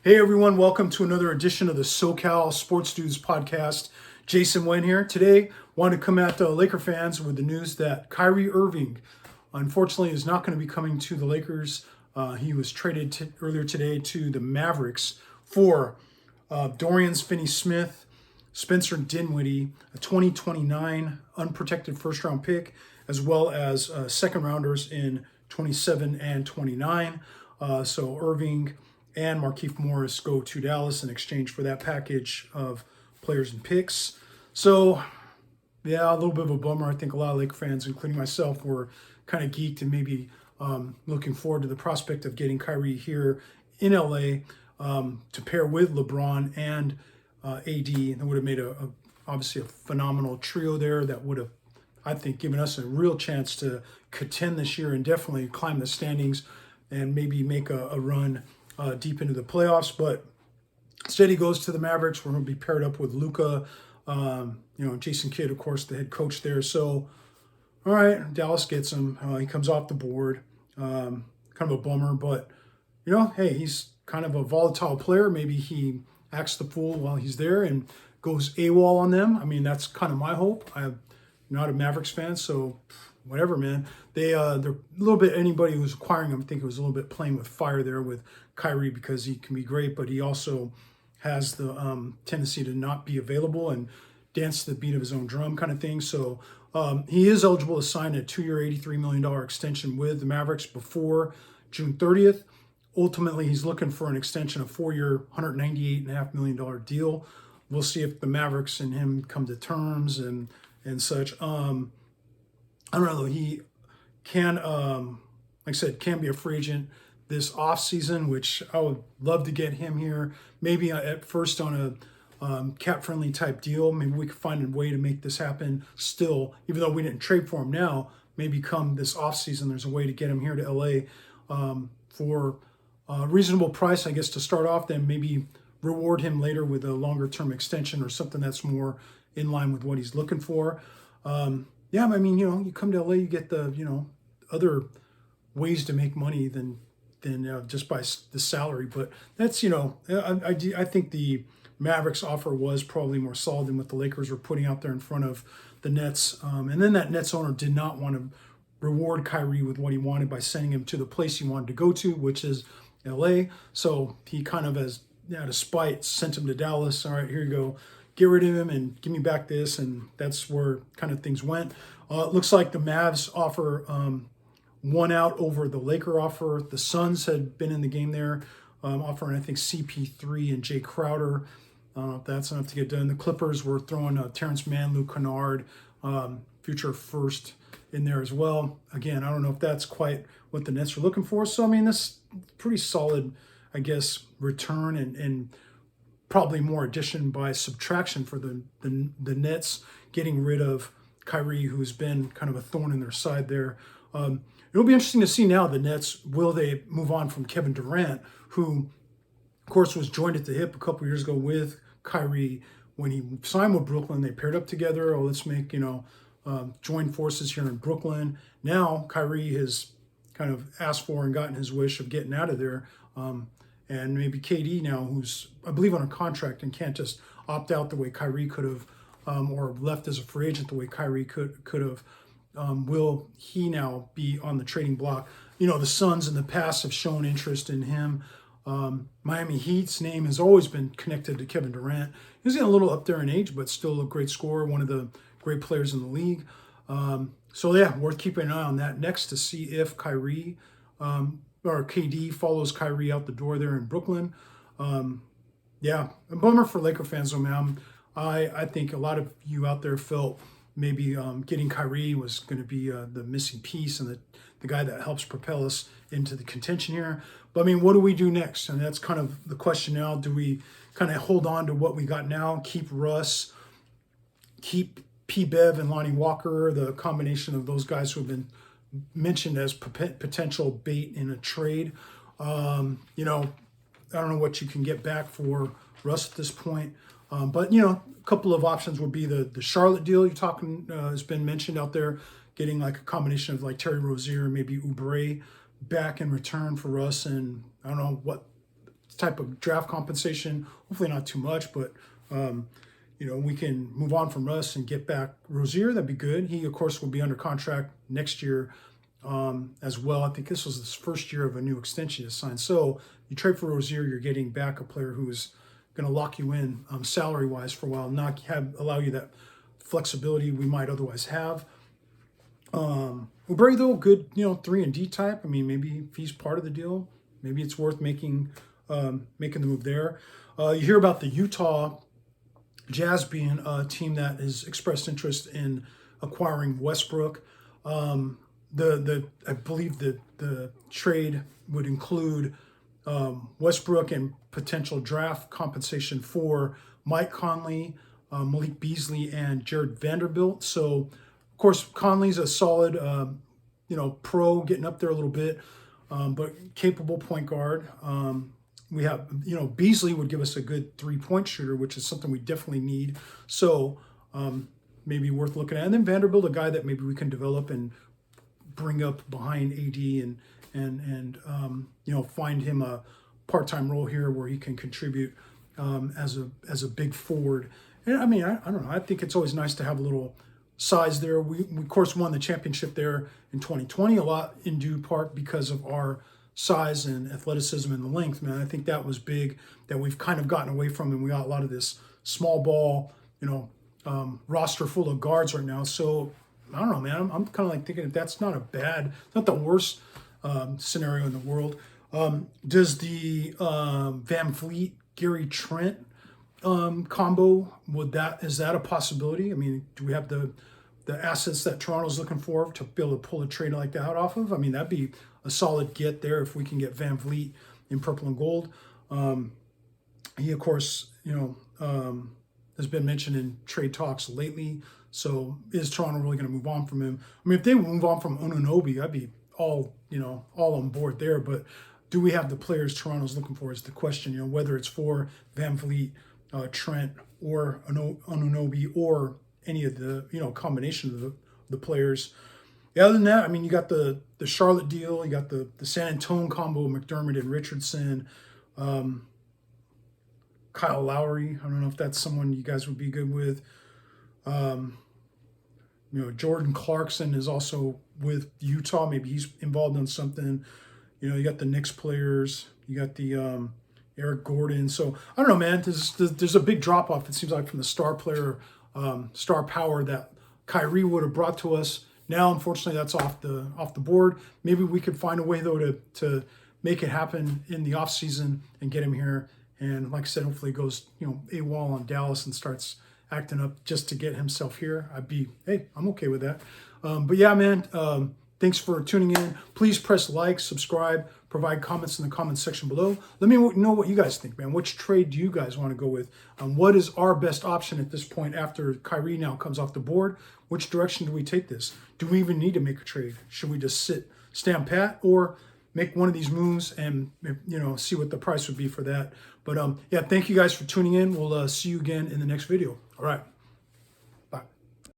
Hey everyone, welcome to another edition of the SoCal Sports Dudes podcast. Jason Wen here. Today, want to come at the Laker fans with the news that Kyrie Irving, unfortunately, is not going to be coming to the Lakers. He was traded earlier today to the Mavericks for Dorian Finney-Smith, Spencer Dinwiddie, a 2029 unprotected first-round pick, as well as second rounders in 27 and 29. So Irving and Markieff Morris go to Dallas in exchange for that package of players and picks. So, yeah, a little bit of a bummer. I think a lot of Laker fans, including myself, were kind of geeked and maybe looking forward to the prospect of getting Kyrie here in LA to pair with LeBron and AD. That would have made obviously a phenomenal trio there that would have, I think, given us a real chance to contend this year and definitely climb the standings and maybe make a run deep into the playoffs. But instead he goes to the Mavericks. We're going to be paired up with Luka, Jason Kidd, of course, the head coach there. So, all right, Dallas gets him. He comes off the board. Kind of a bummer, but, hey, he's kind of a volatile player. Maybe he acts the fool while he's there and goes AWOL on them. I mean, that's kind of my hope. I'm not a Mavericks fan, so whatever, man. They're a little bit, anybody who's acquiring him, I think it was a little bit playing with fire there with Kyrie, because he can be great, but he also has the tendency to not be available and dance to the beat of his own drum kind of thing. So he is eligible to sign a 2-year, $83 million extension with the Mavericks before June 30th. Ultimately, he's looking for an extension, a 4-year, $198.5 million deal. We'll see if the Mavericks and him come to terms and such. I don't know, though. He can, like I said, can be a free agent this offseason, which I would love to get him here. Maybe at first on a cap-friendly type deal. Maybe we could find a way to make this happen still, even though we didn't trade for him now. Maybe come this offseason, there's a way to get him here to LA for a reasonable price, I guess, to start off, then maybe reward him later with a longer-term extension or something that's more in line with what he's looking for. Yeah, I mean, you come to LA, you get the, other ways to make money than just by the salary. But that's, I think the Mavericks offer was probably more solid than what the Lakers were putting out there in front of the Nets. And then that Nets owner did not want to reward Kyrie with what he wanted by sending him to the place he wanted to go to, which is LA. So he kind of, as out of spite, sent him to Dallas. All right, here you go. Get rid of him and give me back this. And that's where kind of things went. It looks like the Mavs offer won out over the Laker offer. The Suns had been in the game there, offering, I think, CP3 and Jay Crowder. I don't know if that's enough to get done. The Clippers were throwing Terrence Mann, Luke Kennard, future first in there as well. Again, I don't know if that's quite what the Nets are looking for. So, I mean, this pretty solid, I guess, return and probably more addition by subtraction for the Nets, getting rid of Kyrie, who's been kind of a thorn in their side there. It'll be interesting to see now the Nets, will they move on from Kevin Durant, who, of course, was joined at the hip a couple years ago with Kyrie when he signed with Brooklyn. They paired up together. Oh, let's make, join forces here in Brooklyn. Now Kyrie has kind of asked for and gotten his wish of getting out of there. And maybe KD now, who's, I believe, on a contract and can't just opt out the way Kyrie could have, or left as a free agent the way Kyrie could have. Will he now be on the trading block? The Suns in the past have shown interest in him. Miami Heat's name has always been connected to Kevin Durant. He's getting a little up there in age, but still a great scorer, one of the great players in the league. So yeah, worth keeping an eye on that next to see if Kyrie or KD follows Kyrie out the door there in Brooklyn. Yeah, a bummer for Laker fans, though, man. I think a lot of you out there felt maybe getting Kyrie was going to be the missing piece and the guy that helps propel us into the contention here. But, I mean, what do we do next? And that's kind of the question now. Do we kind of hold on to what we got now, keep Russ, keep P-Bev and Lonnie Walker, the combination of those guys who have been mentioned as potential bait in a trade? I don't know what you can get back for Russ at this point. But, a couple of options would be the Charlotte deal you're talking, has been mentioned out there, getting like a combination of like Terry Rozier, maybe Oubre back in return for Russ. And I don't know what type of draft compensation. Hopefully not too much, but you know, we can move on from Russ and get back Rozier. That'd be good. He, of course, will be under contract next year as well. I think this was his first year of a new extension to sign. So you trade for Rozier, you're getting back a player who's going to lock you in salary-wise for a while, not allow you that flexibility we might otherwise have. Oubre, though, good, you know, 3-and-D type. I mean, maybe if he's part of the deal, maybe it's worth making the move there. You hear about the Utah Jazz being a team that has expressed interest in acquiring Westbrook. I believe the trade would include Westbrook and potential draft compensation for Mike Conley, Malik Beasley, and Jared Vanderbilt. So, of course, Conley's a solid, you know, pro, getting up there a little bit, but capable point guard. We have, you know, Beasley would give us a good 3-point shooter, which is something we definitely need. So maybe worth looking at. And then Vanderbilt, a guy that maybe we can develop and bring up behind AD and you know, find him a part-time role here where he can contribute as a big forward. And I mean, I don't know. I think it's always nice to have a little size there. We of course won the championship there in 2020, a lot in due part because of our size and athleticism and the length, man. I think that was big that we've kind of gotten away from, and we got a lot of this small ball, you know, roster full of guards right now. So I don't know, man. I'm kind of like thinking that's not a bad, not the worst scenario in the world. Does the Van Vliet, Gary Trent combo, is that a possibility? I mean, do we have the assets that Toronto's looking for to be able to pull a trade like that off of? I mean, that'd be a solid get there if we can get Van Vliet in purple and gold. He, of course, you know, has been mentioned in trade talks lately. So is Toronto really going to move on from him? I mean, if they move on from Anunoby, I'd be all on board there. But do we have the players Toronto's looking for is the question, you know, whether it's for Van Vliet, Trent, or Anunoby, or any of the, you know, combination of the players. Yeah, other than that, I mean, you got the Charlotte deal, you got the San Antonio combo, McDermott and Richardson, Kyle Lowry. I don't know if that's someone you guys would be good with. You know, Jordan Clarkson is also with Utah. Maybe he's involved in something. You know, you got the Knicks players, you got the Eric Gordon. So I don't know, man. There's a big drop off. It seems like from the star player, star power that Kyrie would have brought to us. Now, unfortunately, that's off the board. Maybe we could find a way though to make it happen in the offseason and get him here. And like I said, hopefully he goes, you know, AWOL on Dallas and starts acting up just to get himself here. Hey, I'm okay with that. But yeah, man, thanks for tuning in. Please press like, subscribe, provide comments in the comments section below. Let me know what you guys think, man. Which trade do you guys want to go with? What is our best option at this point after Kyrie now comes off the board? Which direction do we take this? Do we even need to make a trade? Should we just stand pat, or make one of these moves and, you know, see what the price would be for that? But yeah, thank you guys for tuning in. We'll see you again in the next video. All right.